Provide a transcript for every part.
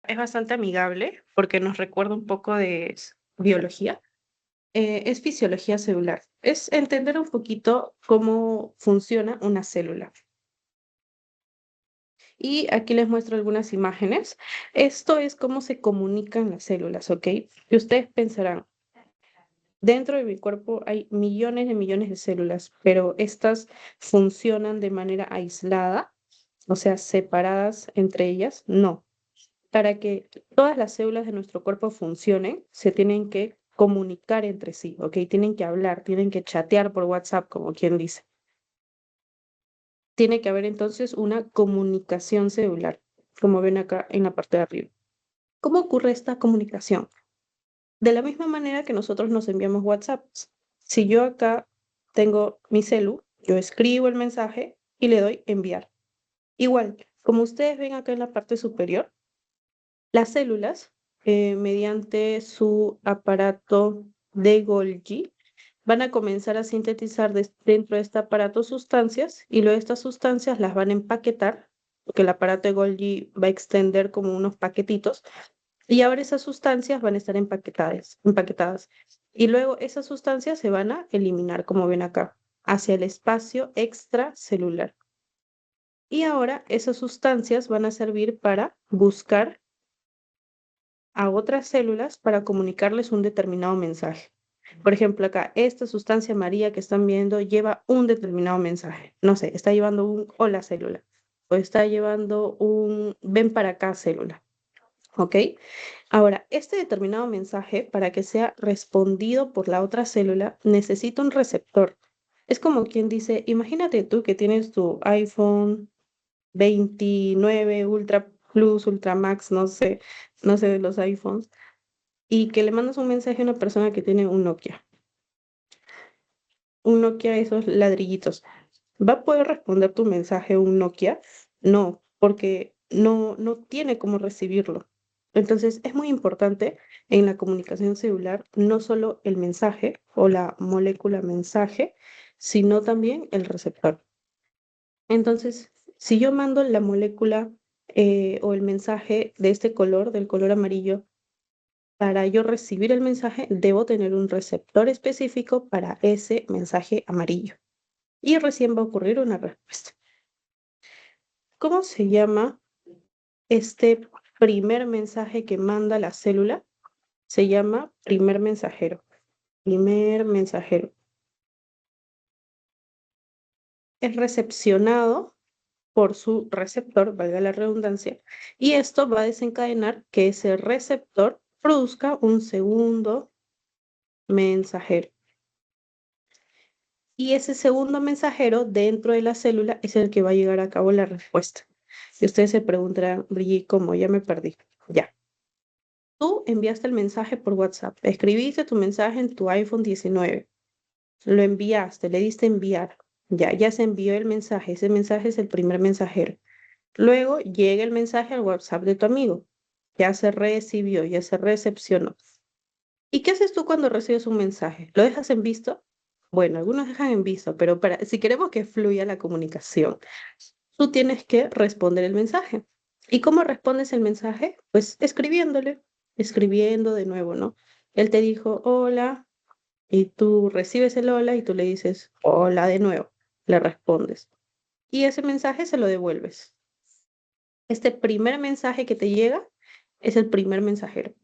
es bastante amigable porque nos recuerda un poco de biología. Es fisiología celular. Es entender un poquito cómo funciona una célula. Y aquí les muestro algunas imágenes. Esto es cómo se comunican las células, ¿ok? Y ustedes pensarán, dentro de mi cuerpo hay millones de células, pero estas funcionan de manera aislada, o sea, separadas entre ellas. No. Para que todas las células de nuestro cuerpo funcionen, se tienen que comunicar entre sí, ¿ok? Tienen que hablar, tienen que chatear por WhatsApp, como quien dice. Tiene que haber entonces una comunicación celular, como ven acá en la parte de arriba. ¿Cómo ocurre esta comunicación? De la misma manera que nosotros nos enviamos WhatsApp. Si yo acá tengo mi celu, yo escribo el mensaje y le doy enviar. Igual, como ustedes ven acá en la parte superior, las células, mediante su aparato de Golgi, van a comenzar a sintetizar dentro de este aparato sustancias y luego estas sustancias las van a empaquetar, porque el aparato de Golgi va a extender como unos paquetitos y ahora esas sustancias van a estar empaquetadas. Y luego esas sustancias se van a eliminar, como ven acá, hacia el espacio extracelular. Y ahora esas sustancias van a servir para buscar a otras células para comunicarles un determinado mensaje. Por ejemplo, acá, esta sustancia amarilla que están viendo lleva un determinado mensaje. No sé, está llevando un hola célula o está llevando un ven para acá célula. ¿Ok? Ahora, este determinado mensaje, para que sea respondido por la otra célula, necesita un receptor. Es como quien dice, imagínate tú que tienes tu iPhone 29 Ultra Plus, Ultra Max, no sé de los iPhones, y que le mandas un mensaje a una persona que tiene un Nokia esos ladrillitos. ¿Va a poder responder tu mensaje un Nokia? No, porque no tiene cómo recibirlo. Entonces, es muy importante en la comunicación celular no solo el mensaje o la molécula mensaje, sino también el receptor. Entonces, si yo mando la molécula o el mensaje de este color, del color amarillo, para yo recibir el mensaje, debo tener un receptor específico para ese mensaje amarillo. Y recién va a ocurrir una respuesta. ¿Cómo se llama este primer mensaje que manda la célula? Se llama primer mensajero. Primer mensajero. Es recepcionado por su receptor, valga la redundancia, y esto va a desencadenar que ese receptor produzca un segundo mensajero. Y ese segundo mensajero dentro de la célula es el que va a llegar a cabo la respuesta. Y ustedes se preguntarán, Brigitte, ¿cómo? Ya me perdí. Ya. Tú enviaste el mensaje por WhatsApp, escribiste tu mensaje en tu iPhone 19, lo enviaste, le diste enviar, ya se envió el mensaje, ese mensaje es el primer mensajero. Luego llega el mensaje al WhatsApp de tu amigo, ya se recibió, ya se recepcionó. ¿Y qué haces tú cuando recibes un mensaje? ¿Lo dejas en visto? Bueno, algunos dejan en visto, pero si queremos que fluya la comunicación, tú tienes que responder el mensaje. ¿Y cómo respondes el mensaje? Pues escribiéndole, escribiendo de nuevo, ¿no? Él te dijo hola y tú recibes el hola y tú le dices hola de nuevo, le respondes. Y ese mensaje se lo devuelves. Este primer mensaje que te llega es el primer mensajero.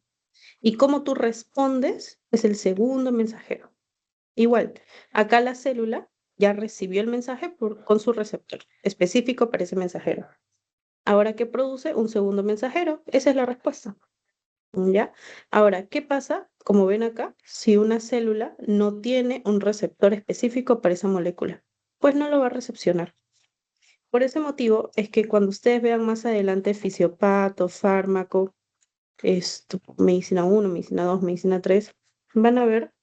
Y cómo tú respondes es el segundo mensajero. Igual, acá la célula ya recibió el mensaje con su receptor específico para ese mensajero. Ahora, ¿qué produce? Un segundo mensajero. Esa es la respuesta. ¿Ya? Ahora, ¿qué pasa? Como ven acá, si una célula no tiene un receptor específico para esa molécula, pues no lo va a recepcionar. Por ese motivo es que cuando ustedes vean más adelante fisiopato, fármaco, medicina 1, medicina 2, medicina 3, van a ver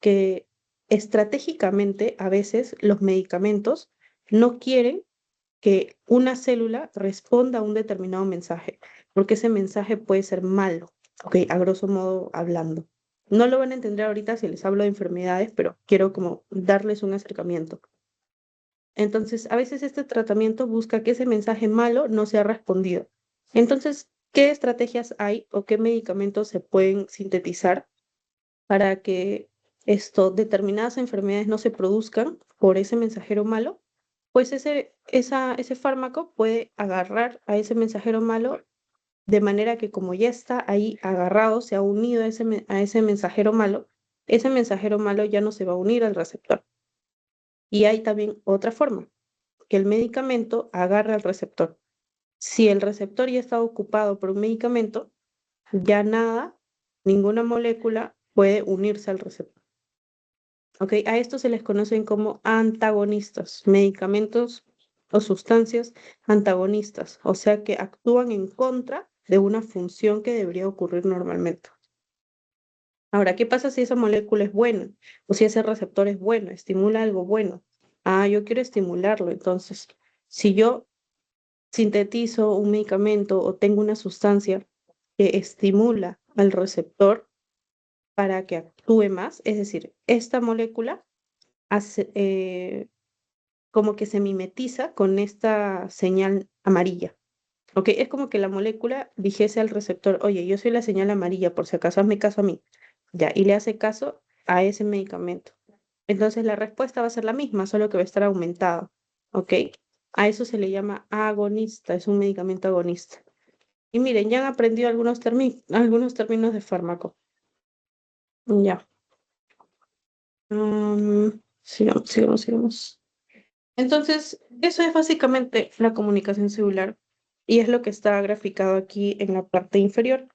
que estratégicamente a veces los medicamentos no quieren que una célula responda a un determinado mensaje, porque ese mensaje puede ser malo, ok, a grosso modo hablando. No lo van a entender ahorita si les hablo de enfermedades, pero quiero como darles un acercamiento. Entonces, a veces este tratamiento busca que ese mensaje malo no sea respondido. Entonces, ¿Qué estrategias hay o qué medicamentos se pueden sintetizar para que determinadas enfermedades no se produzcan por ese mensajero malo? Pues ese fármaco puede agarrar a ese mensajero malo de manera que como ya está ahí agarrado, se ha unido a a ese mensajero malo, ese mensajero malo ya no se va a unir al receptor. Y hay también otra forma, que el medicamento agarre al receptor. Si el receptor ya está ocupado por un medicamento, ya nada, ninguna molécula puede unirse al receptor. ¿Ok? A esto se les conocen como antagonistas, medicamentos o sustancias antagonistas, o sea que actúan en contra de una función que debería ocurrir normalmente. Ahora, ¿qué pasa si esa molécula es buena o si ese receptor es bueno, estimula algo bueno? Ah, yo quiero estimularlo, entonces, si yo sintetizo un medicamento o tengo una sustancia que estimula al receptor para que actúe más, es decir, esta molécula hace, como que se mimetiza con esta señal amarilla. ¿Ok? Es como que la molécula dijese al receptor, oye, yo soy la señal amarilla, por si acaso hazme caso a mí. Ya, y le hace caso a ese medicamento. Entonces la respuesta va a ser la misma, solo que va a estar aumentada. ¿Ok? A eso se le llama agonista, es un medicamento agonista. Y miren, ya han aprendido algunos términos de fármaco. Ya. Sigamos. Entonces, eso es básicamente la comunicación celular y es lo que está graficado aquí en la parte inferior.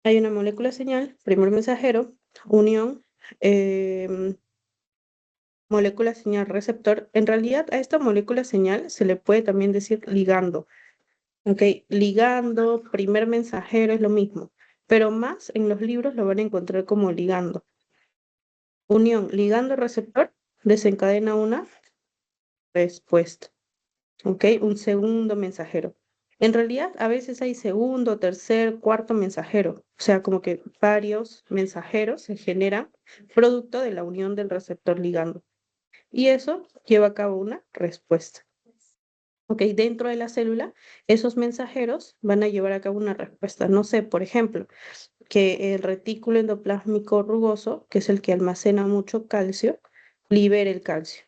Hay una molécula señal, primer mensajero, unión, em, molécula señal receptor. En realidad a esta molécula señal se le puede también decir ligando. ¿Ok? Ligando, primer mensajero es lo mismo, pero más en los libros lo van a encontrar como ligando. Unión, ligando receptor, desencadena una respuesta. ¿Ok? Un segundo mensajero. En realidad, a veces hay segundo, tercer, cuarto mensajero, o sea, como que varios mensajeros se generan producto de la unión del receptor ligando. Y eso lleva a cabo una respuesta. ¿Ok? Dentro de la célula, esos mensajeros van a llevar a cabo una respuesta. No sé, por ejemplo, que el retículo endoplásmico rugoso, que es el que almacena mucho calcio, libere el calcio.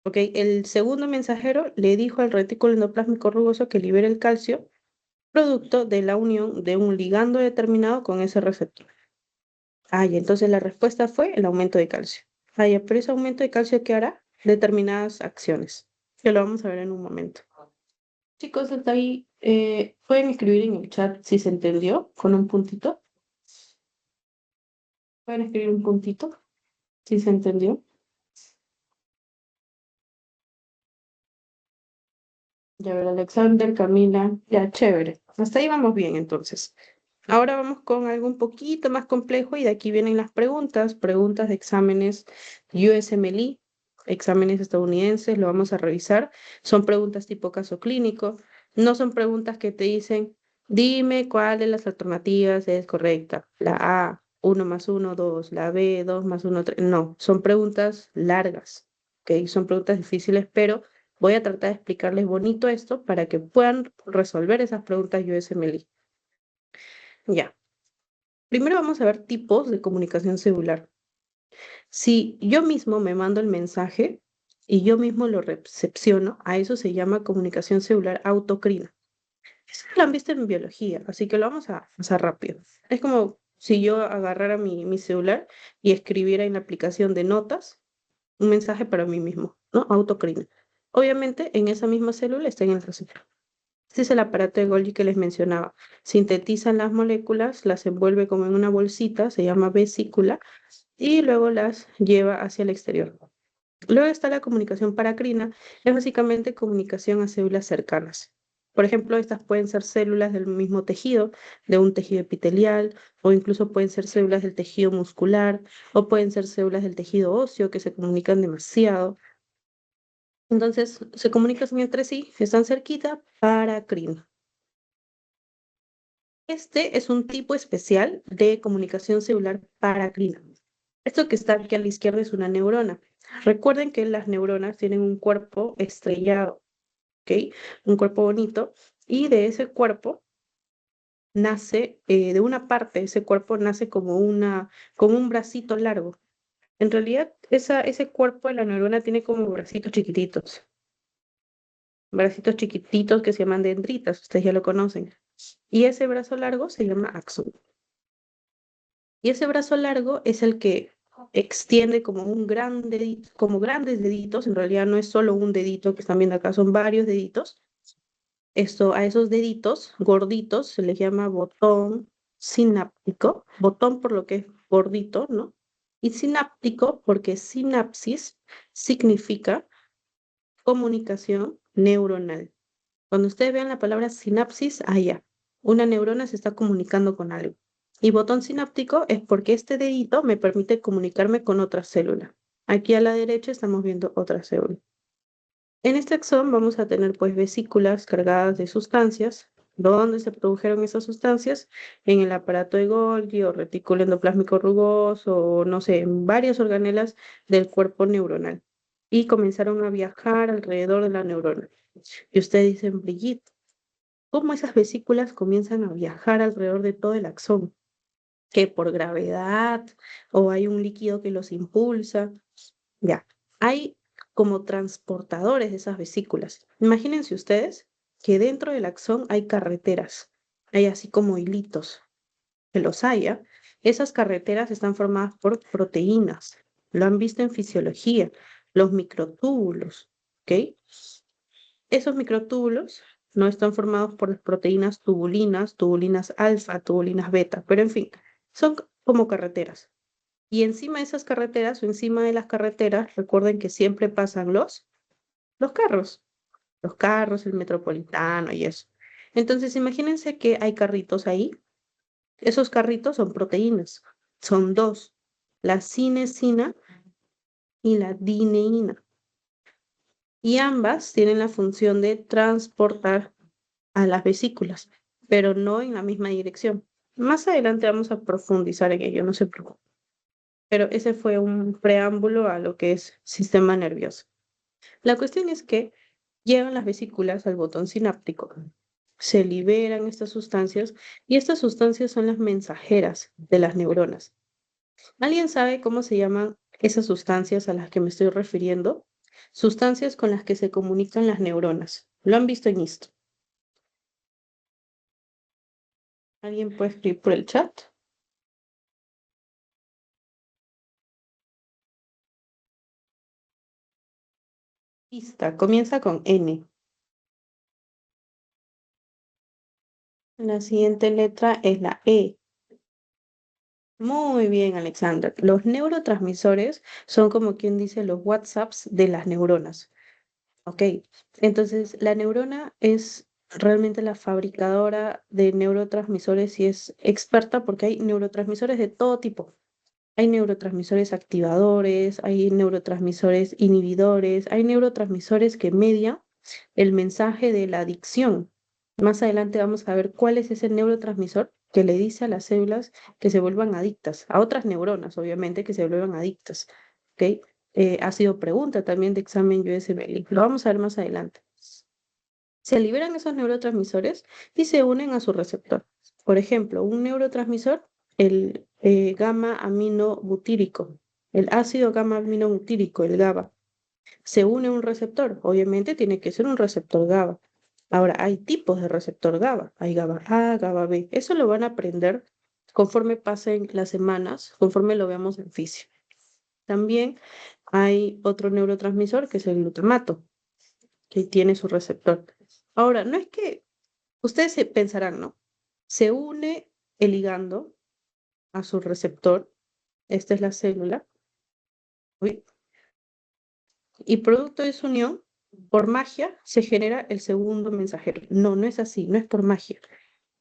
¿Ok? El segundo mensajero le dijo al retículo endoplásmico rugoso que libere el calcio, producto de la unión de un ligando determinado con ese receptor. Ah, y entonces la respuesta fue el aumento de calcio. Ah, ya, pero ese aumento de calcio, ¿qué hará? Determinadas acciones, que lo vamos a ver en un momento. Chicos, hasta ahí, pueden escribir en el chat si se entendió, con un puntito. Pueden escribir un puntito si se entendió. Ya ver, Alexander, Camila, ya, chévere. Hasta ahí vamos bien, entonces. Ahora vamos con algo un poquito más complejo y de aquí vienen las preguntas de exámenes USMLE, exámenes estadounidenses, lo vamos a revisar. Son preguntas tipo caso clínico, no son preguntas que te dicen, dime cuál de las alternativas es correcta. La A, 1 más 1, 2, la B, 2 más 1, 3. No, son preguntas largas, ¿ok? Son preguntas difíciles, pero voy a tratar de explicarles bonito esto para que puedan resolver esas preguntas USMLE. Ya. Primero vamos a ver tipos de comunicación celular. Si yo mismo me mando el mensaje y yo mismo lo recepciono, a eso se llama comunicación celular autocrina. Eso lo han visto en biología, así que lo vamos a pasar rápido. Es como si yo agarrara mi celular y escribiera en la aplicación de notas un mensaje para mí mismo, ¿no? Autocrina. Obviamente en esa misma célula está en el receptor. Este es el aparato de Golgi que les mencionaba. Sintetiza las moléculas, las envuelve como en una bolsita, se llama vesícula, y luego las lleva hacia el exterior. Luego está la comunicación paracrina, es básicamente comunicación a células cercanas. Por ejemplo, estas pueden ser células del mismo tejido, de un tejido epitelial, o incluso pueden ser células del tejido muscular, o pueden ser células del tejido óseo que se comunican demasiado. Entonces, se comunican entre sí, están cerquita, paracrina. Este es un tipo especial de comunicación celular paracrina. Esto que está aquí a la izquierda es una neurona. Recuerden que las neuronas tienen un cuerpo estrellado, ¿ok? Un cuerpo bonito. Y de ese cuerpo nace, de una parte de ese cuerpo nace como un bracito largo. En realidad, ese cuerpo de la neurona tiene como bracitos chiquititos que se llaman dendritas, ustedes ya lo conocen. Y ese brazo largo se llama axón. Y ese brazo largo es el que extiende como un gran dedito, como grandes deditos, en realidad no es solo un dedito que están viendo acá, son varios deditos. Esto, a esos deditos gorditos se les llama botón sináptico, botón por lo que es gordito, ¿no? Y sináptico porque sinapsis significa comunicación neuronal. Cuando ustedes vean la palabra sinapsis, allá, una neurona se está comunicando con algo. Y botón sináptico es porque este dedito me permite comunicarme con otra célula. Aquí a la derecha estamos viendo otra célula. En este axón vamos a tener pues vesículas cargadas de sustancias. ¿Dónde se produjeron esas sustancias? En el aparato de Golgi o retículo endoplásmico rugoso o no sé, en varias organelas del cuerpo neuronal. Y comenzaron a viajar alrededor de la neurona. Y ustedes dicen, Brigitte, ¿cómo esas vesículas comienzan a viajar alrededor de todo el axón? ¿Que por gravedad o hay un líquido que los impulsa? Ya, hay como transportadores de esas vesículas. Imagínense ustedes que dentro del axón hay carreteras, hay así como hilitos, que los haya. Esas carreteras están formadas por proteínas. Lo han visto en fisiología, los microtúbulos, ¿ok? Esos microtúbulos no están formados por las proteínas tubulinas, tubulinas alfa, tubulinas beta, pero en fin, son como carreteras. Y encima de esas carreteras o encima de las carreteras, recuerden que siempre pasan los carros, el metropolitano y eso. Entonces, imagínense que hay carritos ahí. Esos carritos son proteínas. Son dos, la cinesina y la dineína. Y ambas tienen la función de transportar a las vesículas, pero no en la misma dirección. Más adelante vamos a profundizar en ello, no se preocupen. Pero ese fue un preámbulo a lo que es sistema nervioso. La cuestión es que llegan las vesículas al botón sináptico, se liberan estas sustancias y estas sustancias son las mensajeras de las neuronas. ¿Alguien sabe cómo se llaman esas sustancias a las que me estoy refiriendo? Sustancias con las que se comunican las neuronas. ¿Lo han visto en esto? ¿Alguien puede escribir por el chat? Pista, comienza con N. La siguiente letra es la E. Muy bien, Alexander. Los neurotransmisores son como quien dice los WhatsApps de las neuronas. Ok, entonces la neurona es realmente la fabricadora de neurotransmisores y es experta porque hay neurotransmisores de todo tipo. Hay neurotransmisores activadores, hay neurotransmisores inhibidores, hay neurotransmisores que median el mensaje de la adicción. Más adelante vamos a ver cuál es ese neurotransmisor que le dice a las células que se vuelvan adictas, a otras neuronas, obviamente, que se vuelvan adictas. ¿Ok? Ha sido pregunta también de examen USBL. Lo vamos a ver más adelante. Se liberan esos neurotransmisores y se unen a su receptor. Por ejemplo, un neurotransmisor, el gamma aminobutírico, el ácido gamma aminobutírico, el GABA, se une a un receptor. Obviamente tiene que ser un receptor GABA. Ahora, hay tipos de receptor GABA. Hay GABA A, GABA B. Eso lo van a aprender conforme pasen las semanas, conforme lo veamos en fisio. También hay otro neurotransmisor que es el glutamato, que tiene su receptor. Ahora, no es que ustedes se pensarán, ¿no? Se une el ligando a su receptor, esta es la célula, uy, y producto de su unión, por magia, se genera el segundo mensajero. No, no es así, no es por magia.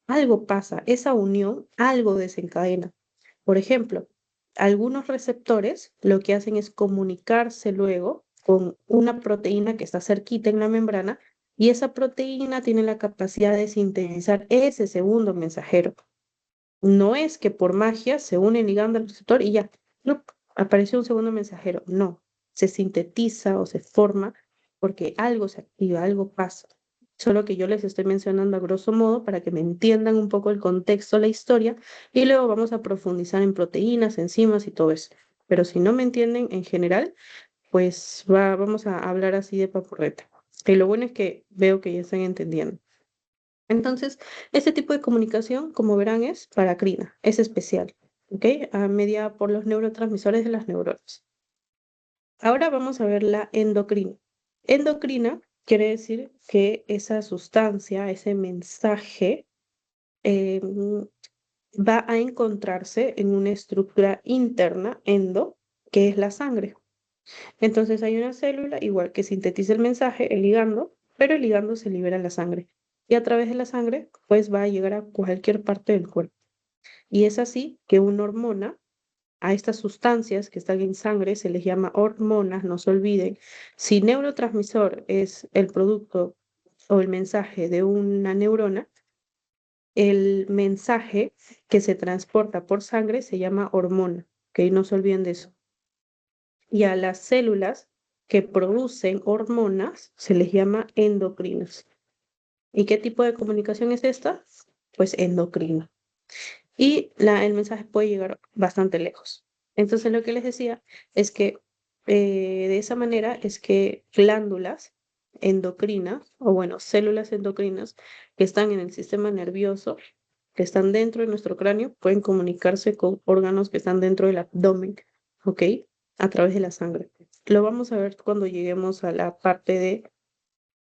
Algo pasa, esa unión, algo desencadena. Por ejemplo, algunos receptores lo que hacen es comunicarse luego con una proteína que está cerquita en la membrana y esa proteína tiene la capacidad de sintetizar ese segundo mensajero. No es que por magia se une el ligando al receptor y ya, ¡plup! Apareció un segundo mensajero. No, se sintetiza o se forma porque algo se activa, algo pasa. solo que yo les estoy mencionando a grosso modo para que me entiendan un poco el contexto, la historia, y luego vamos a profundizar en proteínas, enzimas y todo eso. Pero si no me entienden en general, pues vamos a hablar así de papurreta. Y lo bueno es que veo que ya están entendiendo. Entonces, este tipo de comunicación, como verán, es paracrina, es especial, ¿ok? Mediada por los neurotransmisores de las neuronas. Ahora vamos a ver la endocrina. Endocrina quiere decir que esa sustancia, ese mensaje, va a encontrarse en una estructura interna, endo, que es la sangre. Entonces hay una célula, igual que sintetiza el mensaje, el ligando, pero el ligando se libera en la sangre. Y a través de la sangre, pues va a llegar a cualquier parte del cuerpo. Y es así que una hormona, a estas sustancias que están en sangre, se les llama hormonas, no se olviden. Si neurotransmisor es el producto o el mensaje de una neurona, el mensaje que se transporta por sangre se llama hormona, ¿ok? No se olviden de eso. Y a las células que producen hormonas se les llama endocrinas. ¿Y qué tipo de comunicación es esta? Pues endocrina. Y el mensaje puede llegar bastante lejos. Entonces lo que les decía es que de esa manera es que glándulas endocrinas, o bueno, células endocrinas que están en el sistema nervioso, que están dentro de nuestro cráneo, pueden comunicarse con órganos que están dentro del abdomen, ¿ok? A través de la sangre. Lo vamos a ver cuando lleguemos a la parte de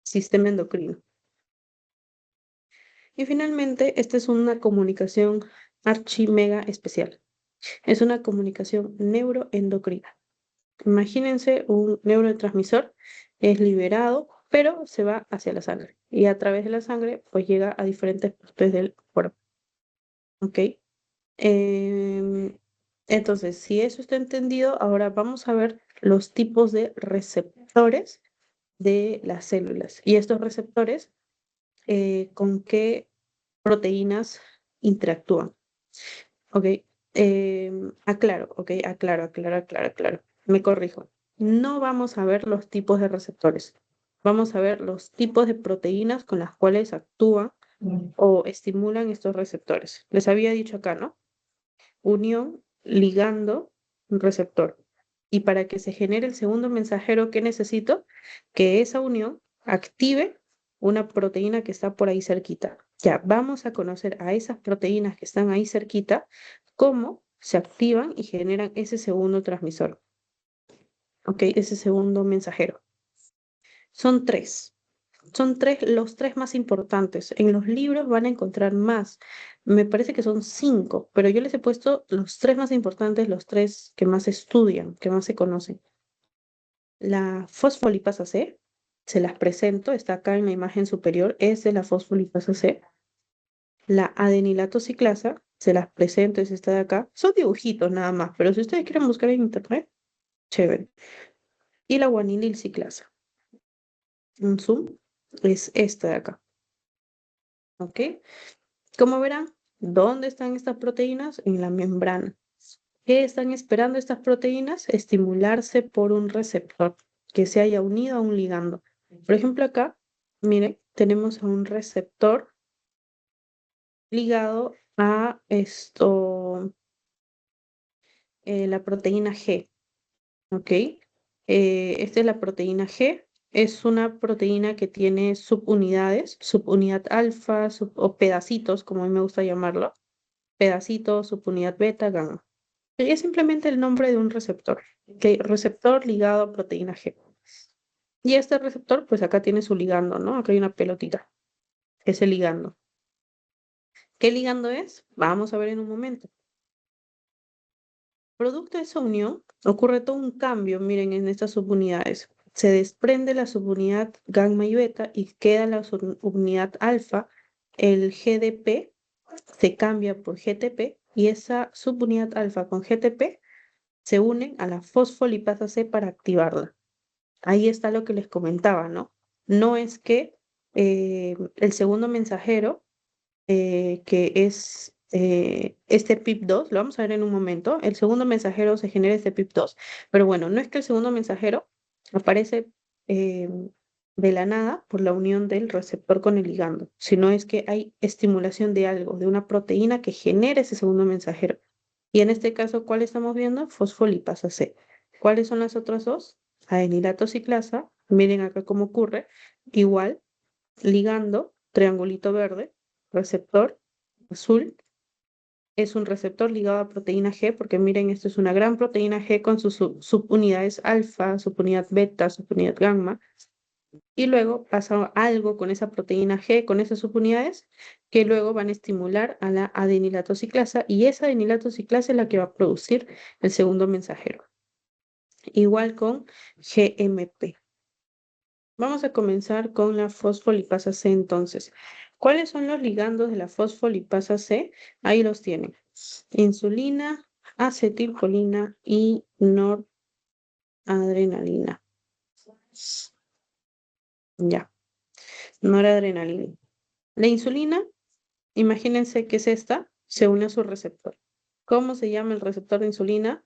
sistema endocrino. Y finalmente, esta es una comunicación archi mega especial. Es una comunicación neuroendocrina. Imagínense un neurotransmisor, es liberado, pero se va hacia la sangre. Y a través de la sangre, pues llega a diferentes partes del cuerpo. ¿Ok? Em, entonces, si eso está entendido, ahora vamos a ver los tipos de receptores de las células. Y estos receptores, ¿con qué proteínas interactúan? Ok, aclaro. Me corrijo. No vamos a ver los tipos de receptores. Vamos a ver los tipos de proteínas con las cuales actúan o estimulan estos receptores. Les había dicho acá, ¿no? Unión, ligando, receptor. Y para que se genere el segundo mensajero, ¿qué necesito? Que esa unión active una proteína que está por ahí cerquita. Ya, vamos a conocer a esas proteínas que están ahí cerquita, cómo se activan y generan ese segundo transmisor, ¿ok? Ese segundo mensajero. Son tres. Son tres, los tres más importantes. En los libros van a encontrar más. Me parece que son cinco, pero yo les he puesto los tres más importantes, los tres que más estudian, que más se conocen. La fosfolipasa C, se las presento, está acá en la imagen superior, es de la fosfolipasa C. La adenilato ciclasa, se las presento, es esta de acá. Son dibujitos nada más, pero si ustedes quieren buscar en internet, chévere. Y la guanilil ciclasa. Un zoom es esta de acá. ¿Ok? Como verán, ¿dónde están estas proteínas? En la membrana. ¿Qué están esperando estas proteínas? Estimularse por un receptor que se haya unido a un ligando. Por ejemplo, acá, miren, tenemos a un receptor ligado a esto, la proteína G, ¿ok? Esta es la proteína G. Es una proteína que tiene subunidades, subunidad alfa, o pedacitos, como a mí me gusta llamarlo, pedacitos, subunidad beta, gamma. Es simplemente el nombre de un receptor, ¿ok? Receptor ligado a proteína G. Y este receptor, pues acá tiene su ligando, ¿no? Acá hay una pelotita, es el ligando. ¿Qué ligando es? Vamos a ver en un momento. Producto de esa unión, ocurre todo un cambio, miren, en estas subunidades. Se desprende la subunidad gamma y beta y queda la subunidad alfa, el GDP se cambia por GTP y esa subunidad alfa con GTP se unen a la fosfolipasa C para activarla. Ahí está lo que les comentaba, ¿no? No es que el segundo mensajero, que es este PIP2, lo vamos a ver en un momento, el segundo mensajero se genera este PIP2, pero bueno, no es que el segundo mensajero aparece de la nada por la unión del receptor con el ligando, sino es que hay estimulación de algo, de una proteína que genera ese segundo mensajero. Y en este caso, ¿cuál estamos viendo? Fosfolipasa C. ¿Cuáles son las otras dos? Adenilato ciclasa, miren acá cómo ocurre, igual, ligando, triangulito verde, receptor azul, es un receptor ligado a proteína G, porque miren, esto es una gran proteína G con sus subunidades alfa, subunidad beta, subunidad gamma, y luego pasa algo con esa proteína G, con esas subunidades, que luego van a estimular a la adenilato ciclasa, y esa adenilato ciclasa es la que va a producir el segundo mensajero. Igual con GMP. Vamos a comenzar con la fosfolipasa C entonces. ¿Cuáles son los ligandos de la fosfolipasa C? Ahí los tienen. Insulina, acetilcolina y noradrenalina. Ya, noradrenalina. La insulina, imagínense que es esta, se une a su receptor. ¿Cómo se llama el receptor de insulina?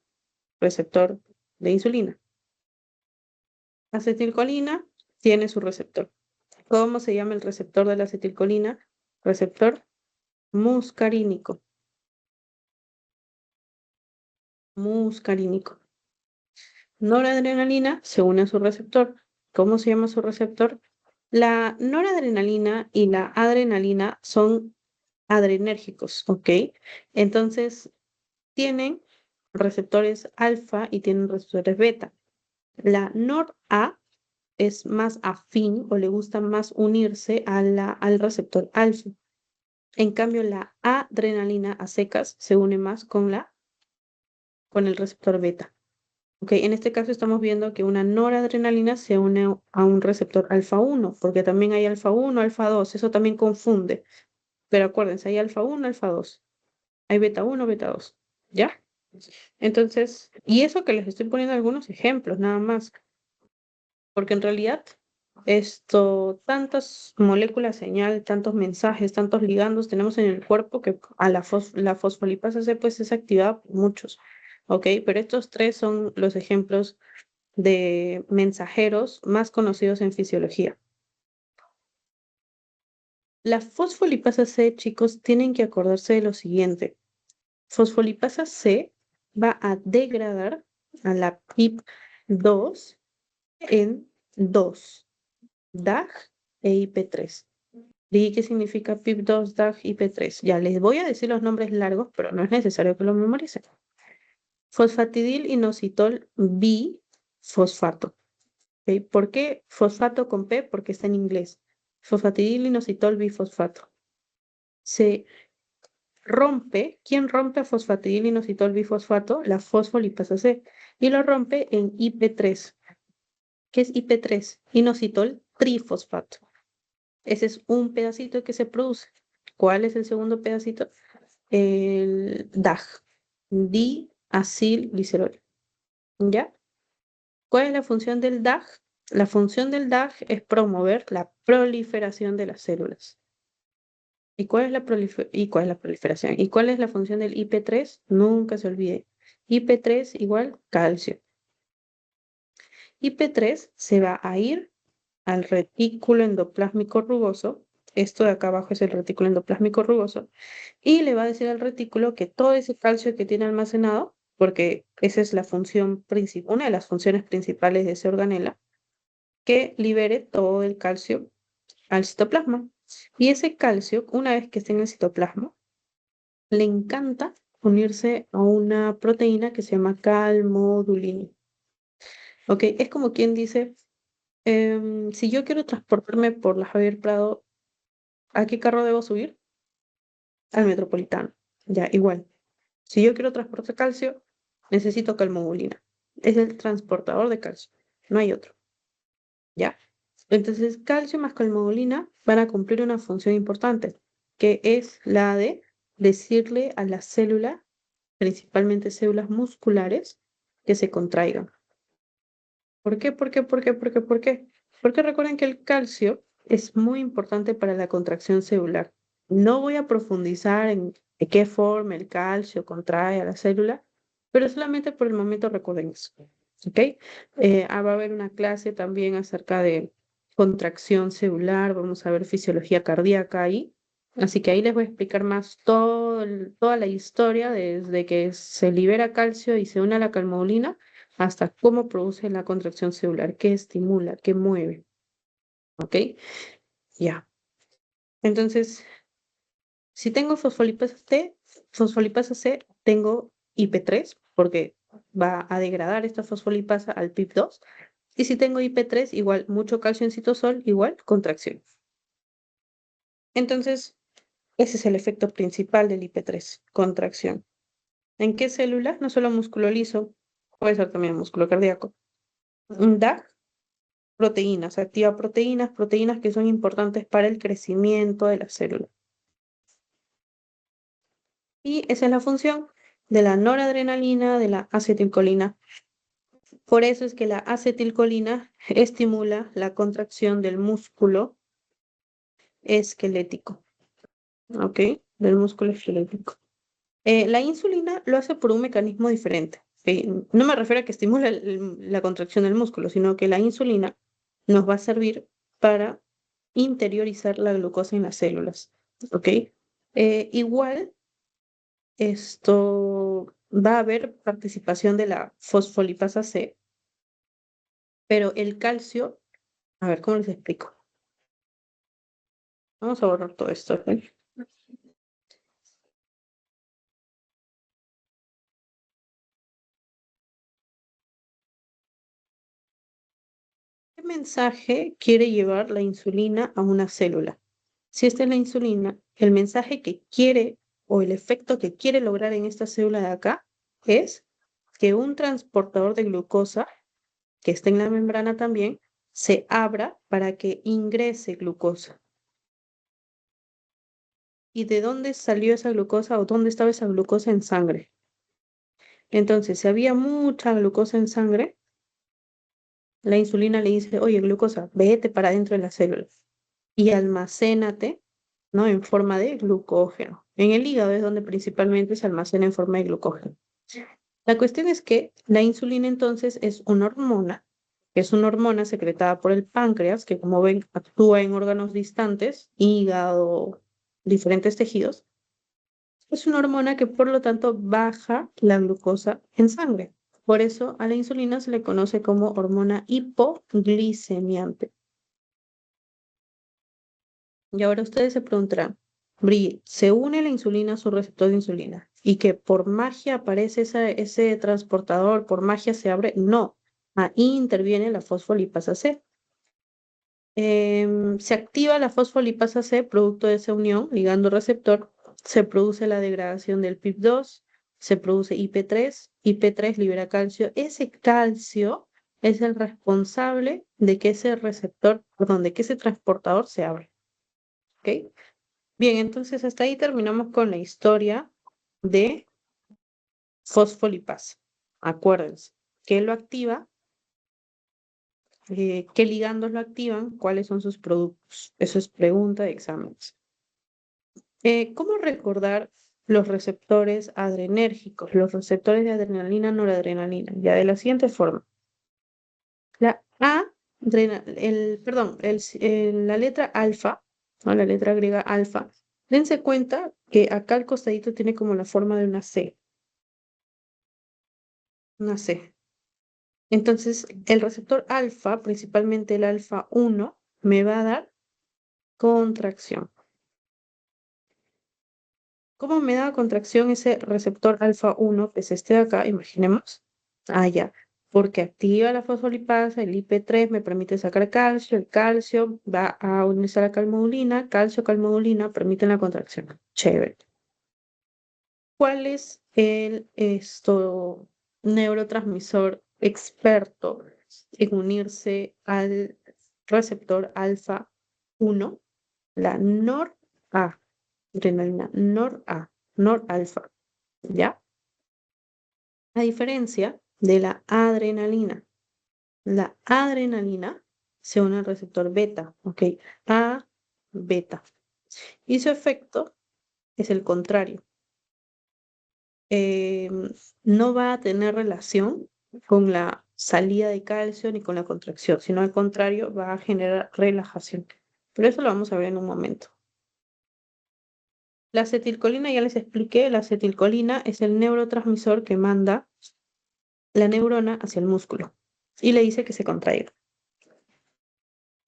Receptor de insulina. Acetilcolina tiene su receptor. ¿Cómo se llama el receptor de la acetilcolina? Receptor muscarínico. Muscarínico. Noradrenalina se une a su receptor. ¿Cómo se llama su receptor? La noradrenalina y la adrenalina son adrenérgicos, ¿ok? Entonces, tienen receptores alfa y tienen receptores beta. La NOR-A es más afín o le gusta más unirse al receptor alfa. En cambio, la adrenalina a secas se une más con el receptor beta. Ok, en este caso estamos viendo que una noradrenalina se une a un receptor alfa 1, porque también hay alfa 1, alfa 2, eso también confunde. Pero acuérdense, hay alfa 1, alfa 2, hay beta 1, beta 2, ¿ya? Entonces, y eso que les estoy poniendo algunos ejemplos nada más, porque en realidad tantas moléculas señal, tantos mensajes, tantos ligandos tenemos en el cuerpo que a la fosfolipasa C pues es activada por muchos, ¿ok? Pero estos tres son los ejemplos de mensajeros más conocidos en fisiología. La fosfolipasa C, chicos, tienen que acordarse de lo siguiente. Fosfolipasa C va a degradar a la PIP2 en 2, DAG e IP3. ¿Y qué significa PIP2, DAG, IP3? Ya les voy a decir los nombres largos, pero no es necesario que los memoricen. Fosfatidil inositol bifosfato. ¿Okay? ¿Por qué fosfato con P? Porque está en inglés. Fosfatidil inositol bifosfato. Se rompe, ¿quién rompe fosfatidil inositol bifosfato? La fosfolipasa C. Y lo rompe en IP3. ¿Qué es IP3? Inositol trifosfato. Ese es un pedacito que se produce. ¿Cuál es el segundo pedacito? El DAG. Diacilglicerol. ¿Ya? ¿Cuál es la función del DAG? La función del DAG es promover la proliferación de las células. ¿Y cuál es la proliferación? ¿Y cuál es la función del IP3? Nunca se olvide. IP3 igual calcio. IP3 se va a ir al retículo endoplásmico rugoso. Esto de acá abajo es el retículo endoplásmico rugoso. Y le va a decir al retículo que todo ese calcio que tiene almacenado, porque esa es la función principal, una de las funciones principales de ese organela, que libere todo el calcio al citoplasma. Y ese calcio, una vez que esté en el citoplasma, le encanta unirse a una proteína que se llama calmodulina. ¿Ok? Es como quien dice, si yo quiero transportarme por la Javier Prado, ¿a qué carro debo subir? Al Metropolitano. Ya, igual. Si yo quiero transportar calcio, necesito calmodulina. Es el transportador de calcio. No hay otro. ¿Ya? Entonces, calcio más calmodulina van a cumplir una función importante, que es la de decirle a la célula, principalmente células musculares, que se contraigan. ¿Por qué? ¿Por qué? ¿Por qué? ¿Por qué? ¿Por qué? Porque recuerden que el calcio es muy importante para la contracción celular. No voy a profundizar en de qué forma el calcio contrae a la célula, pero solamente por el momento recuerden eso. ¿Ok? Va a haber una clase también acerca de contracción celular, vamos a ver fisiología cardíaca ahí. Así que ahí les voy a explicar más toda la historia desde que se libera calcio y se une a la calmodulina hasta cómo produce la contracción celular, qué estimula, qué mueve. ¿Ok? Ya. Entonces, si tengo fosfolipasa C, tengo IP3, porque va a degradar esta fosfolipasa al PIP2. Y si tengo IP3, igual mucho calcio en citosol, igual contracción. Entonces, ese es el efecto principal del IP3, contracción. ¿En qué célula? No solo músculo liso, puede ser también músculo cardíaco. Da proteínas, activa proteínas que son importantes para el crecimiento de la célula. Y esa es la función de la noradrenalina, de la acetilcolina. Por eso es que la acetilcolina estimula la contracción del músculo esquelético, ¿ok? Del músculo esquelético. La insulina lo hace por un mecanismo diferente. No me refiero a que estimula la contracción del músculo, sino que la insulina nos va a servir para interiorizar la glucosa en las células, ¿ok? Igual, esto va a haber participación de la fosfolipasa C, pero el calcio, a ver, ¿cómo les explico? Vamos a borrar todo esto, ¿ok? ¿Qué mensaje quiere llevar la insulina a una célula? Si esta es la insulina, el mensaje que quiere o el efecto que quiere lograr en esta célula de acá es que un transportador de glucosa, que está en la membrana también, se abra para que ingrese glucosa. ¿Y de dónde salió esa glucosa o dónde estaba esa glucosa en sangre? Entonces, si había mucha glucosa en sangre, la insulina le dice, oye, glucosa, vete para adentro de la célula y almacénate, ¿no? En forma de glucógeno. En el hígado es donde principalmente se almacena en forma de glucógeno. La cuestión es que la insulina entonces es una hormona, que es una hormona secretada por el páncreas, que como ven actúa en órganos distantes, hígado, diferentes tejidos. Es una hormona que por lo tanto baja la glucosa en sangre. Por eso a la insulina se le conoce como hormona hipoglicemiante. Y ahora ustedes se preguntarán, Bri, ¿se une la insulina a su receptor de insulina? ¿Y que por magia aparece ese transportador, por magia se abre? No, ahí interviene la fosfolipasa C. Se activa la fosfolipasa C, producto de esa unión, ligando receptor, se produce la degradación del PIP2, se produce IP3, IP3 libera calcio. Ese calcio es el responsable de que ese receptor, perdón, de que ese transportador se abra. ¿Ok? Bien, entonces hasta ahí terminamos con la historia de fosfolipasa. Acuérdense, ¿qué lo activa? ¿Qué ligandos lo activan? ¿Cuáles son sus productos? Eso es pregunta de exámenes. ¿Cómo recordar los receptores adrenérgicos, los receptores de adrenalina, noradrenalina? Ya de la siguiente forma. La A, la letra alfa, ¿no? La letra griega alfa. Dense cuenta que acá al costadito tiene como la forma de una C. Una C. Entonces, el receptor alfa, principalmente el alfa 1, me va a dar contracción. ¿Cómo me da contracción ese receptor alfa 1, que es este de acá, imaginemos? Ah, ya, porque activa la fosfolipasa, el IP3 me permite sacar calcio, el calcio va a unirse a la calmodulina, calcio, calmodulina permiten la contracción. Chévere. ¿Cuál es el neurotransmisor experto en unirse al receptor alfa 1? La noradrenalina, noralfa, ¿ya? A diferencia de la adrenalina se une al receptor beta, ¿ok? A beta. Y su efecto es el contrario. eh, no va a tener relación con la salida de calcio ni con la contracción, sino al contrario, va a generar relajación. Pero eso lo vamos a ver en un momento. La acetilcolina, ya les expliqué, la acetilcolina es el neurotransmisor que manda la neurona hacia el músculo y le dice que se contraiga.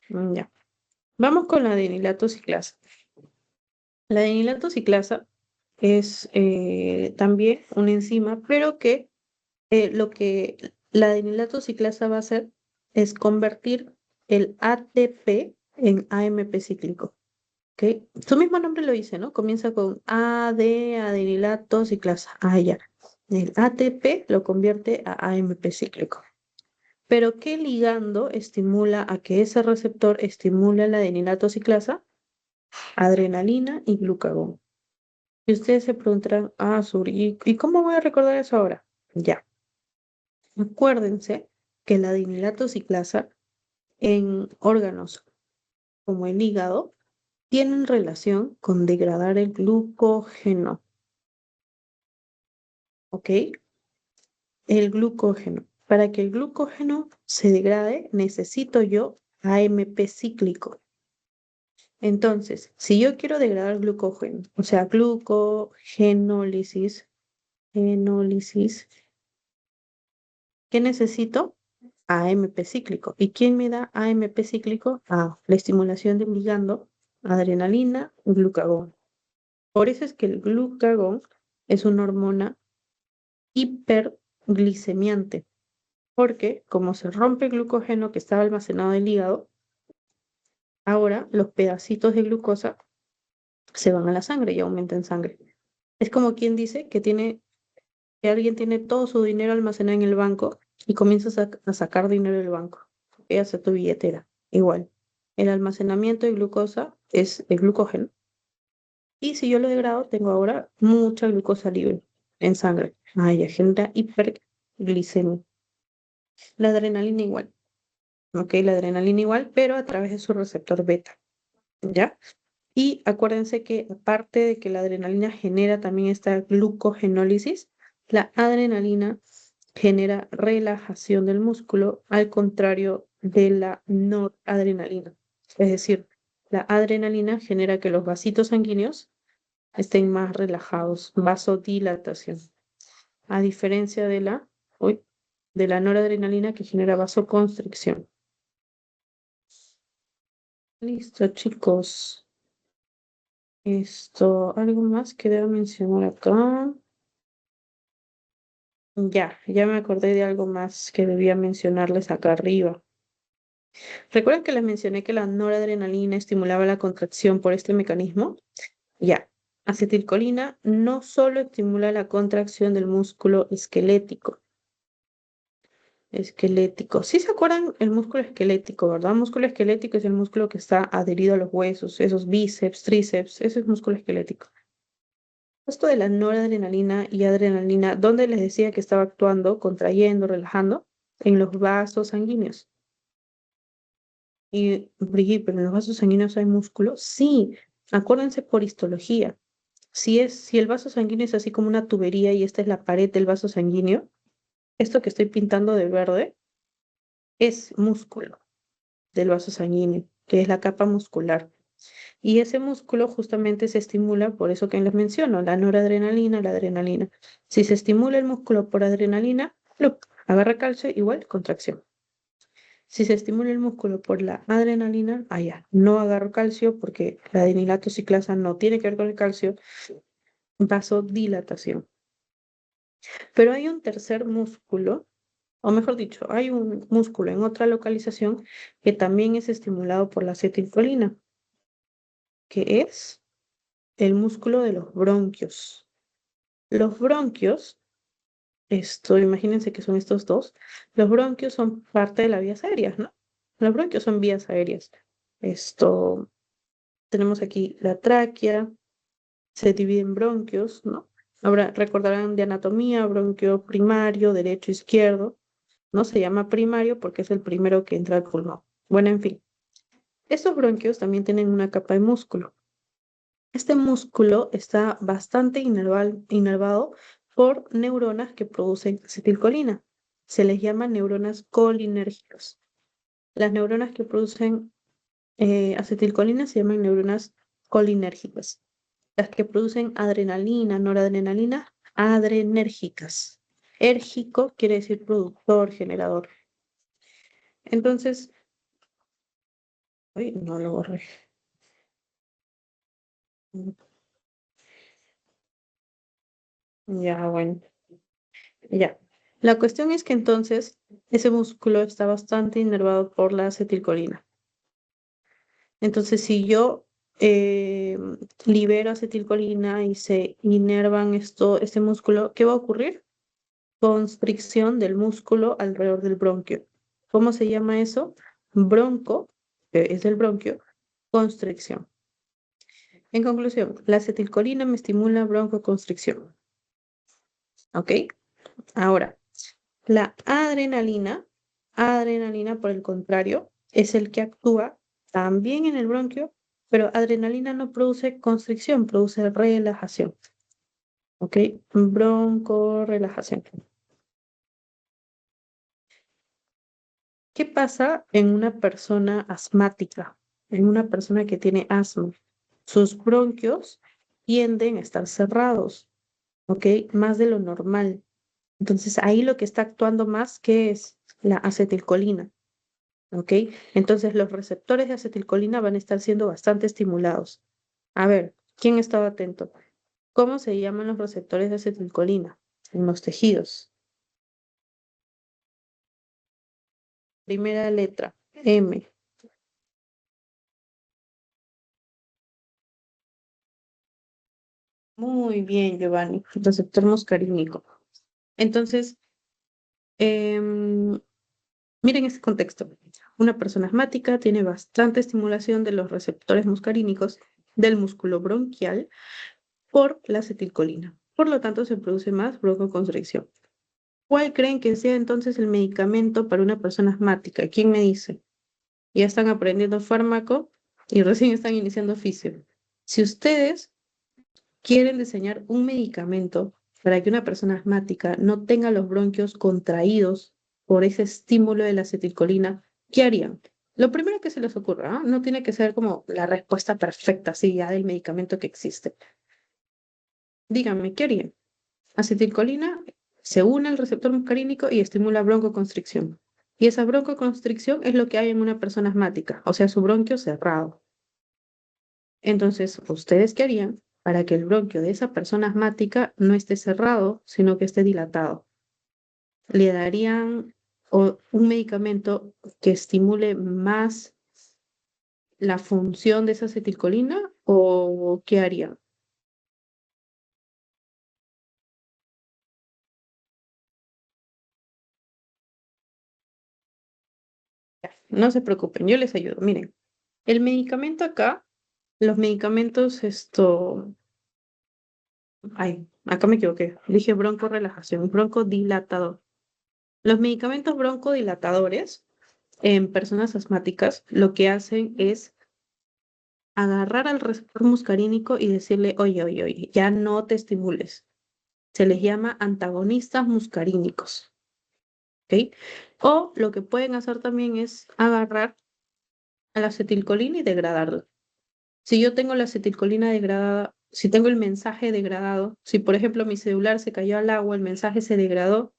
Ya. Vamos con la adenilato ciclasa. La adenilato ciclasa es también una enzima, pero que lo que la adenilato ciclasa va a hacer es convertir el ATP en AMP cíclico. ¿Ok? Su mismo nombre lo dice, ¿no? Comienza con AD, adenilato ciclasa. Ah, ya. El ATP lo convierte a AMP cíclico. Pero ¿qué ligando estimula a que ese receptor estimule la adenilato ciclasa? Adrenalina y glucagón. Y ustedes se preguntarán, Suri, ¿y cómo voy a recordar eso ahora? Ya. Acuérdense que la adenilato ciclasa en órganos como el hígado tienen relación con degradar el glucógeno, ¿ok? El glucógeno. Para que el glucógeno se degrade, necesito yo AMP cíclico. Entonces, si yo quiero degradar glucógeno, o sea, glucogenólisis, ¿qué necesito? AMP cíclico. ¿Y quién me da AMP cíclico? La estimulación del ligando, adrenalina, glucagón. Por eso es que el glucagón es una hormona hiperglicemiante, porque como se rompe el glucógeno que estaba almacenado en el hígado, ahora los pedacitos de glucosa se van a la sangre y aumentan en sangre. Es como quien dice que alguien tiene todo su dinero almacenado en el banco y comienza a sacar dinero del banco. Y hace tu billetera. Igual. El almacenamiento de glucosa es el glucógeno. Y si yo lo degrado, tengo ahora mucha glucosa libre en sangre. Ya genera hiperglicemia. La adrenalina igual. Ok, la adrenalina igual, pero a través de su receptor beta. ¿Ya? Y acuérdense que aparte de que la adrenalina genera también esta glucogenólisis, la adrenalina genera relajación del músculo, al contrario de la noradrenalina. Es decir, la adrenalina genera que los vasitos sanguíneos estén más relajados, vasodilatación, a diferencia de la noradrenalina que genera vasoconstricción. Listo, chicos. ¿Algo más que debo mencionar acá? Ya me acordé de algo más que debía mencionarles acá arriba. ¿Recuerdan que les mencioné que la noradrenalina estimulaba la contracción por este mecanismo? Ya. Acetilcolina no solo estimula la contracción del músculo esquelético. Sí se acuerdan el músculo esquelético, ¿verdad? Músculo esquelético es el músculo que está adherido a los huesos, esos bíceps, tríceps, ese es músculo esquelético. Esto de la noradrenalina y adrenalina, ¿dónde les decía que estaba actuando, contrayendo, relajando? En los vasos sanguíneos. Y, Brigitte, ¿pero en los vasos sanguíneos hay músculo? Sí, acuérdense por histología. Si el vaso sanguíneo es así como una tubería y esta es la pared del vaso sanguíneo, esto que estoy pintando de verde es músculo del vaso sanguíneo, que es la capa muscular. Y ese músculo justamente se estimula, por eso que les menciono, la noradrenalina, la adrenalina. Si se estimula el músculo por adrenalina, agarra calcio, igual contracción. Si se estimula el músculo por la adrenalina, ya, no agarro calcio porque la adenilato ciclasa no tiene que ver con el calcio, vasodilatación. Pero hay un tercer músculo, o mejor dicho, hay un músculo en otra localización que también es estimulado por la acetilcolina, que es el músculo de los bronquios. Los bronquios, imagínense que son estos dos, los bronquios son parte de las vías aéreas, ¿no? Los bronquios son vías aéreas. Tenemos aquí la tráquea, se divide en bronquios, ¿no? Ahora recordarán de anatomía, bronquio primario, derecho, izquierdo, ¿no? Se llama primario porque es el primero que entra al pulmón. Bueno, en fin. Estos bronquios también tienen una capa de músculo. Este músculo está bastante inervado por neuronas que producen acetilcolina. se les llama neuronas colinérgicas. Las neuronas que producen acetilcolina se llaman neuronas colinérgicas. Las que producen adrenalina, noradrenalina, adrenérgicas. Érgico quiere decir productor, generador. Entonces, uy, no lo borré. Ya, bueno, ya. La cuestión es que entonces ese músculo está bastante inervado por la acetilcolina. Entonces, si yo eh, libero acetilcolina y se inervan este músculo, ¿qué va a ocurrir? Constricción del músculo alrededor del bronquio. ¿Cómo se llama eso? Bronco, que es el bronquio, constricción. En conclusión, la acetilcolina me estimula broncoconstricción. ¿Ok? Ahora, la adrenalina, por el contrario, es el que actúa también en el bronquio, pero adrenalina no produce constricción, produce relajación. ¿Ok? Broncorelajación. ¿Qué pasa en una persona asmática? En una persona que tiene asma. Sus bronquios tienden a estar cerrados, ¿ok? Más de lo normal. Entonces ahí lo que está actuando más, ¿qué es? La acetilcolina, ¿ok? Entonces los receptores de acetilcolina van a estar siendo bastante estimulados. A ver, ¿quién estaba atento? ¿Cómo se llaman los receptores de acetilcolina en los tejidos? Primera letra, M. Muy bien, Giovanni, receptor muscarínico. Entonces, em, miren este contexto. Una persona asmática tiene bastante estimulación de los receptores muscarínicos del músculo bronquial por la acetilcolina. Por lo tanto, se produce más broncoconstricción. ¿Cuál creen que sea entonces el medicamento para una persona asmática? ¿Quién me dice? Ya están aprendiendo fármaco y recién están iniciando fisio. Si ustedes quieren diseñar un medicamento para que una persona asmática no tenga los bronquios contraídos por ese estímulo de la acetilcolina, ¿qué harían? Lo primero que se les ocurra, ¿ah? No tiene que ser como la respuesta perfecta, así ya del medicamento que existe. Díganme, ¿qué harían? Acetilcolina se une al receptor muscarínico y estimula broncoconstricción. Y esa broncoconstricción es lo que hay en una persona asmática, o sea, su bronquio cerrado. Entonces, ¿ustedes qué harían para que el bronquio de esa persona asmática no esté cerrado, sino que esté dilatado? ¿Le darían un medicamento que estimule más la función de esa acetilcolina o qué harían? No se preocupen, yo les ayudo. Miren, el medicamento acá, los medicamentos, ay, acá me equivoqué, dije broncorelajación, broncodilatador. Los medicamentos broncodilatadores en personas asmáticas lo que hacen es agarrar al receptor muscarínico y decirle, oye, oye, oye, ya no te estimules. Se les llama antagonistas muscarínicos, ¿ok? O lo que pueden hacer también es agarrar a la acetilcolina y degradarla. Si yo tengo la acetilcolina degradada, si tengo el mensaje degradado, si por ejemplo mi celular se cayó al agua, el mensaje se degradó,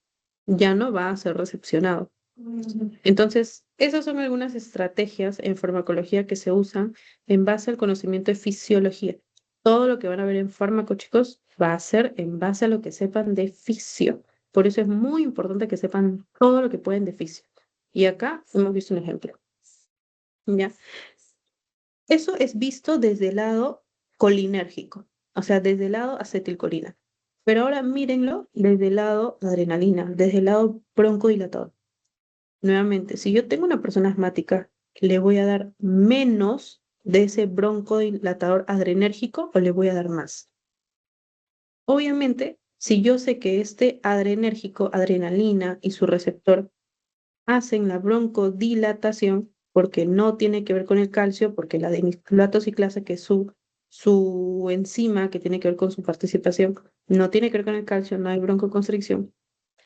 ya no va a ser recepcionado. Entonces, esas son algunas estrategias en farmacología que se usan en base al conocimiento de fisiología. Todo lo que van a ver en fármaco, chicos, va a ser en base a lo que sepan de fisio. Por eso es muy importante que sepan todo lo que pueden de fisio. Y acá hemos visto un ejemplo. ¿Ya? Eso es visto desde el lado colinérgico, o sea, desde el lado acetilcolina. Pero ahora mírenlo desde el lado adrenalina, desde el lado broncodilatador. Nuevamente, si yo tengo una persona asmática, ¿le voy a dar menos de ese broncodilatador adrenérgico o le voy a dar más? Obviamente, si yo sé que este adrenérgico, adrenalina y su receptor hacen la broncodilatación, porque no tiene que ver con el calcio, porque la diniclato ciclasa, que es su enzima que tiene que ver con su participación, no tiene que ver con el calcio, no hay broncoconstricción.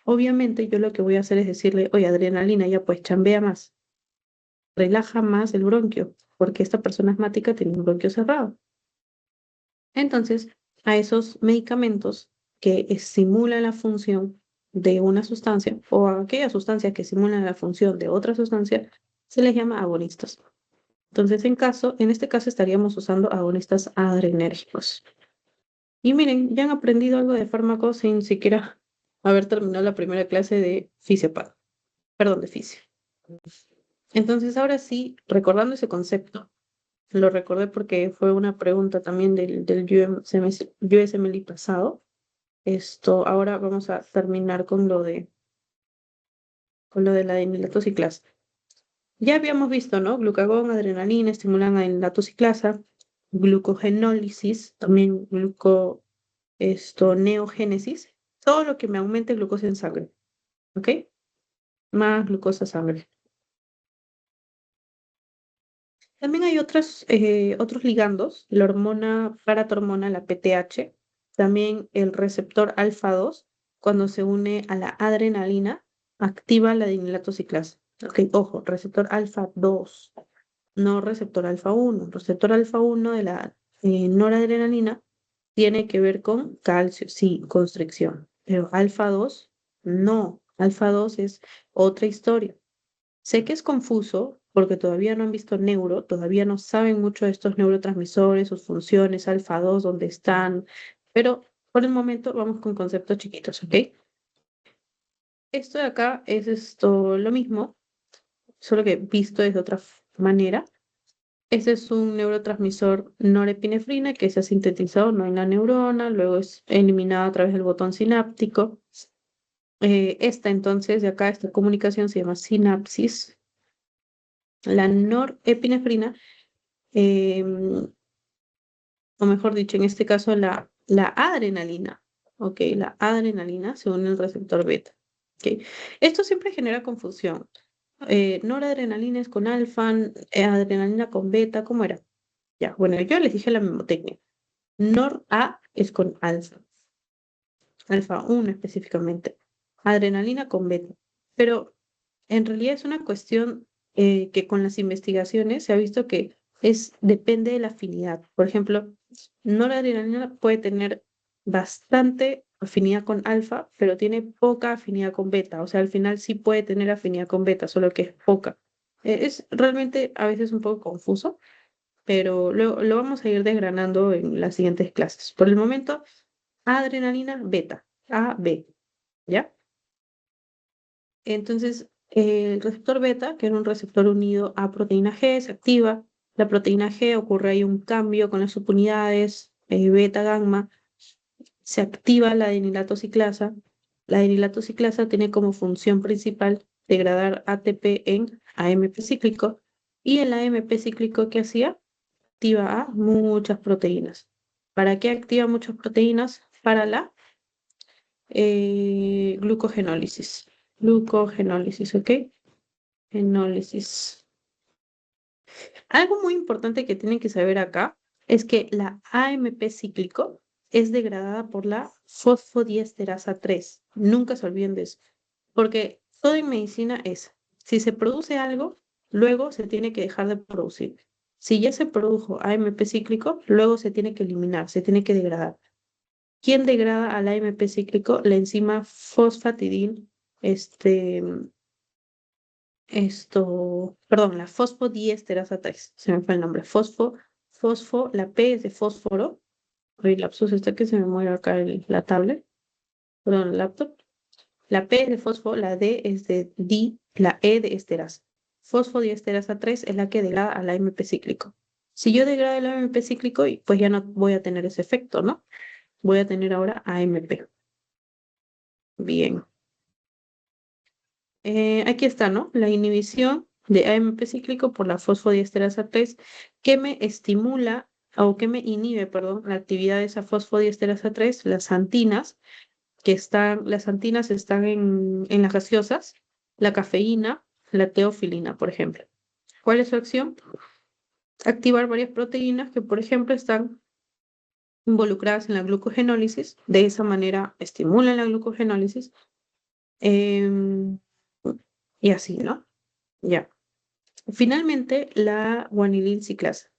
obviamente yo lo que voy a hacer es decirle, oye, adrenalina, ya pues chambea más, relaja más el bronquio, porque esta persona asmática tiene un bronquio cerrado. Entonces, a esos medicamentos que estimulan la función de una sustancia o a aquellas sustancias que estimulan la función de otra sustancia, se les llama agonistas. Entonces, en este caso estaríamos usando agonistas adrenérgicos. Y miren, ya han aprendido algo de fármacos sin siquiera haber terminado la primera clase de fisiopatía, perdón, de fisio. Entonces, ahora sí, recordando ese concepto, lo recordé porque fue una pregunta también del USMLE pasado. Ahora vamos a terminar con lo de la dimetilciclasa. Ya habíamos visto, ¿no? Glucagón, adrenalina, estimulan a la ciclasa, glucogenólisis, también neogénesis, todo lo que me aumente glucosa en sangre, ¿ok? Más glucosa en sangre. También hay otros ligandos, la hormona paratormona, la PTH, también el receptor alfa 2, cuando se une a la adrenalina, activa la dimetilciclasa. Ok, ojo, receptor alfa 2, no receptor alfa 1. Receptor alfa 1 de la noradrenalina tiene que ver con calcio, sí, constricción, pero alfa 2 no. Alfa 2 es otra historia. Sé que es confuso porque todavía no han visto todavía no saben mucho de estos neurotransmisores, sus funciones, alfa 2 dónde están, pero por el momento vamos con conceptos chiquitos, ¿ok? Esto de acá es lo mismo, solo que visto de otra manera. Ese es un neurotransmisor norepinefrina que se ha sintetizado no en la neurona, luego es eliminado a través del botón sináptico. Esta entonces de acá, esta comunicación se llama sinapsis. La norepinefrina, o mejor dicho, en este caso la adrenalina, ¿ok? La adrenalina se une al receptor beta, ¿ok? Esto siempre genera confusión. Noradrenalina es con alfa, adrenalina con beta, ¿cómo era? Ya, bueno, yo les dije la mnemotecnia. NOR-A es con alfa, alfa 1 específicamente, adrenalina con beta. Pero en realidad es una cuestión que con las investigaciones se ha visto que depende de la afinidad. Por ejemplo, noradrenalina puede tener bastante afinidad con alfa, pero tiene poca afinidad con beta. O sea, al final sí puede tener afinidad con beta, solo que es poca. Es realmente a veces un poco confuso, pero luego lo vamos a ir desgranando en las siguientes clases. Por el momento, adrenalina beta, A, B, ¿ya? Entonces, el receptor beta, que era un receptor unido a proteína G, se activa. La proteína G ocurre ahí un cambio con las subunidades beta, gamma, se activa la denilatociclasa. La denilatociclasa tiene como función principal degradar ATP en AMP cíclico. Y el AMP cíclico que hacía activa a muchas proteínas. ¿Para qué activa muchas proteínas? Para la glucogenólisis. Glucogenólisis, ¿ok? Genólisis. Algo muy importante que tienen que saber acá es que la AMP cíclico es degradada por la fosfodiesterasa 3. Nunca se olviden de eso. Porque todo en medicina es, si se produce algo, luego se tiene que dejar de producir. Si ya se produjo AMP cíclico, luego se tiene que eliminar, se tiene que degradar. ¿Quién degrada al AMP cíclico? La enzima fosfatidil, perdón, la fosfodiesterasa 3, se me fue el nombre, la P es de fósforo, hoy lapsus está que se me muere acá la tablet, perdón, el laptop, la P es de fosfo, la D es de di, la E de esterasa. Fosfodiesterasa 3 es la que degrada al AMP cíclico. Si yo degrado el AMP cíclico, pues ya no voy a tener ese efecto, ¿no? Voy a tener ahora AMP. Bien. Aquí está, ¿no? La inhibición de AMP cíclico por la fosfodiesterasa 3 que me estimula o que me inhibe, perdón, la actividad de esa fosfodiesterasa 3, las antinas están en las gaseosas, la cafeína, la teofilina, por ejemplo. ¿Cuál es su acción? Activar varias proteínas que, por ejemplo, están involucradas en la glucogenólisis, de esa manera estimulan la glucogenólisis Em, y así, ¿no? Ya. Finalmente, la guanilil ciclasa.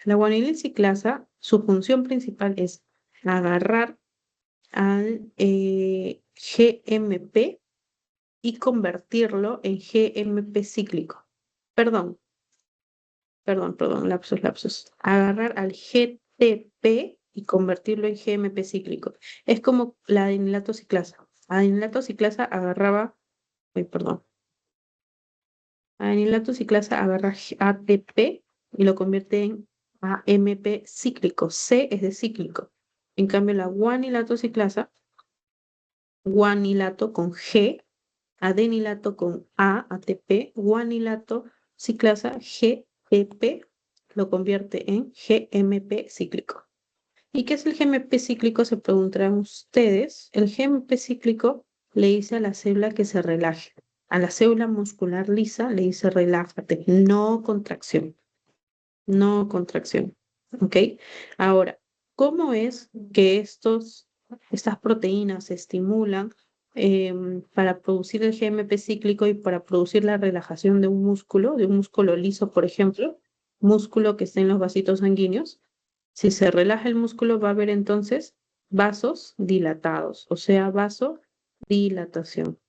La guanilil ciclasa, su función principal es agarrar al GMP y convertirlo en GMP cíclico. Perdón, perdón, lapsus. Agarrar al GTP y convertirlo en GMP cíclico. Es como la adenilato ciclasa. Adenilato ciclasa agarraba, ay, perdón, adenilato ciclasa agarra ATP y lo convierte en AMP cíclico. C es de cíclico. En cambio, la guanilato ciclasa, guanilato con G, adenilato con A, ATP, guanilato ciclasa, GTP, lo convierte en GMP cíclico. ¿Y qué es el GMP cíclico? Se preguntarán ustedes. El GMP cíclico le dice a la célula que se relaje. A la célula muscular lisa le dice relájate, no contracción, no contracción. ¿Ok? Ahora, ¿cómo es que estas proteínas se estimulan para producir el GMP cíclico y para producir la relajación de un músculo liso, por ejemplo, músculo que está en los vasitos sanguíneos? Si se relaja el músculo, va a haber entonces vasos dilatados, o sea, vasodilatación.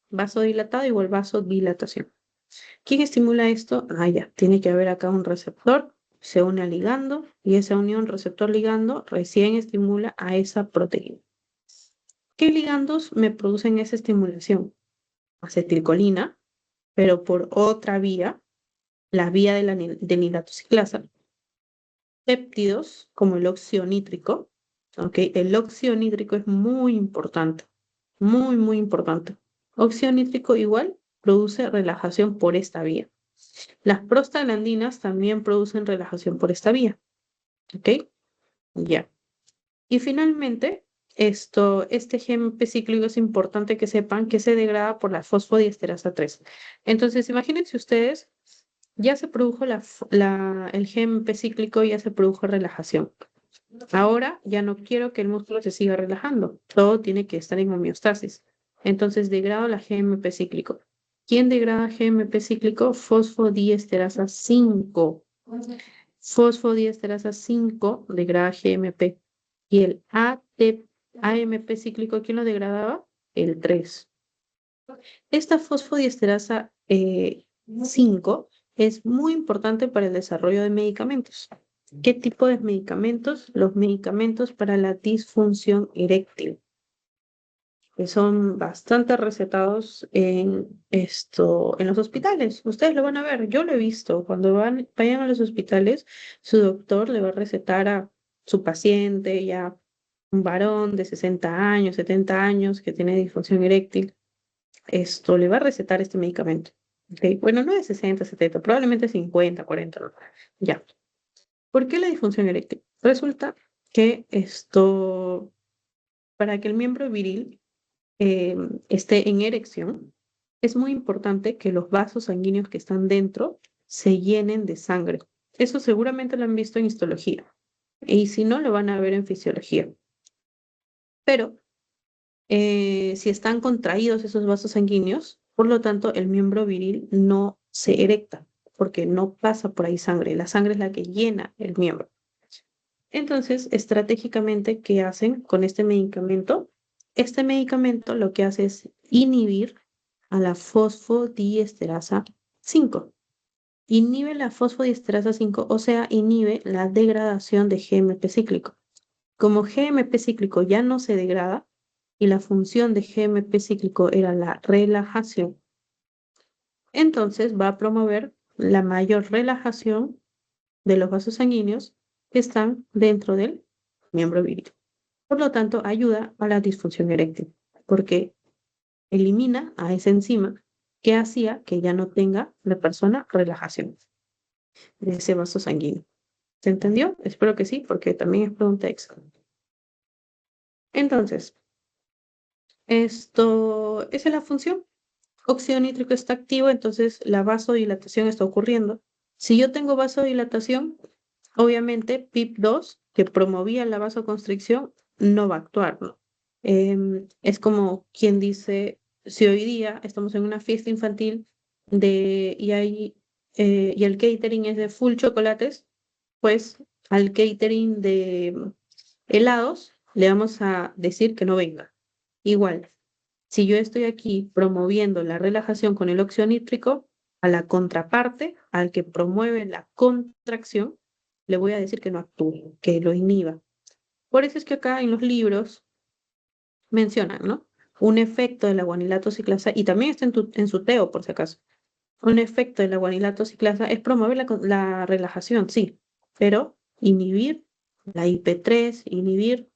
Vasodilatado igual vasodilatación. ¿Quién estimula esto? Ah, ya, tiene que haber acá un receptor, se une al ligando y esa unión receptor-ligando recién estimula a esa proteína. ¿Qué ligandos me producen esa estimulación? Acetilcolina, pero por otra vía, la vía de la hilatociclasa. Péptidos, como el óxido nítrico, ¿ok? El óxido nítrico es muy importante, muy importante. Óxido nítrico igual produce relajación por esta vía. Las prostaglandinas también producen relajación por esta vía, ¿ok? Ya. Y finalmente, este GMP cíclico es importante que sepan que se degrada por la fosfodiesterasa 3. Entonces, imagínense ustedes, ya se produjo el GMP cíclico, ya se produjo relajación. Ahora ya no quiero que el músculo se siga relajando, todo tiene que estar en homeostasis. Entonces degrado la GMP cíclico. ¿Quién degrada GMP cíclico? Fosfodiesterasa 5. Fosfodiesterasa 5 degrada GMP. Y el AMP cíclico, ¿quién lo degradaba? El 3. Esta fosfodiesterasa 5 es muy importante para el desarrollo de medicamentos. ¿Qué tipo de medicamentos? Los medicamentos para la disfunción eréctil, que son bastante recetados en los hospitales. Ustedes lo van a ver, yo lo he visto. Cuando vayan a los hospitales, su doctor le va a recetar a su paciente, ya un varón de 60 años, 70 años, que tiene disfunción eréctil, le va a recetar este medicamento. ¿Ok? Bueno, no de 60, 70, probablemente 50, 40. ¿No? Ya. ¿Por qué la disfunción eréctil? Resulta que para que el miembro viril esté en erección, es muy importante que los vasos sanguíneos que están dentro se llenen de sangre. Eso seguramente lo han visto en histología. Y si no, lo van a ver en fisiología. Pero si están contraídos esos vasos sanguíneos, por lo tanto, el miembro viril no se erecta, porque no pasa por ahí sangre. La sangre es la que llena el miembro. Entonces, estratégicamente, ¿qué hacen con este medicamento? Este medicamento lo que hace es inhibir a la fosfodiesterasa 5. Inhibe la fosfodiesterasa 5, o sea, inhibe la degradación de GMP cíclico. Como GMP cíclico ya no se degrada y la función de GMP cíclico era la relajación, entonces va a promover la mayor relajación de los vasos sanguíneos que están dentro del miembro viril. Por lo tanto, ayuda a la disfunción eréctil, porque elimina a esa enzima que hacía que ya no tenga la persona relajación de ese vaso sanguíneo. ¿Se entendió? Espero que sí, porque también es pregunta extra. Entonces, esa es la función. Óxido nítrico está activo, entonces la vasodilatación está ocurriendo. Si yo tengo vasodilatación, obviamente PIP2, que promovía la vasoconstricción, no va a actuar, ¿no? Es como quien dice, si hoy día estamos en una fiesta infantil y el catering es de full chocolates, pues al catering de helados le vamos a decir que no venga. Igual, si yo estoy aquí promoviendo la relajación con el óxido nítrico, a la contraparte, al que promueve la contracción, le voy a decir que no actúe, que lo inhiba. Por eso es que acá en los libros mencionan, ¿no? Un efecto de la guanilato ciclasa, y también está en su teo, por si acaso. Un efecto de la guanilato ciclasa es promover la relajación, sí, pero inhibir la IP3, inhibir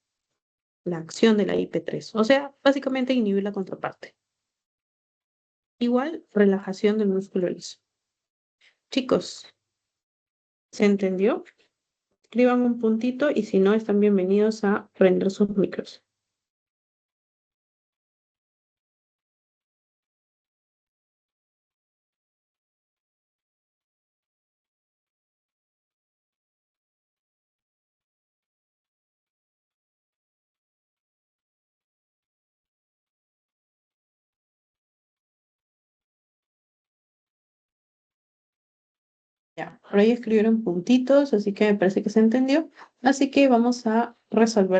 la acción de la IP3. O sea, básicamente inhibir la contraparte. Igual, relajación del músculo liso. Chicos, ¿se entendió? Escriban un puntito y si no, están bienvenidos a prender sus micros. Ya, por ahí escribieron puntitos, así que me parece que se entendió. Así que vamos a resolver.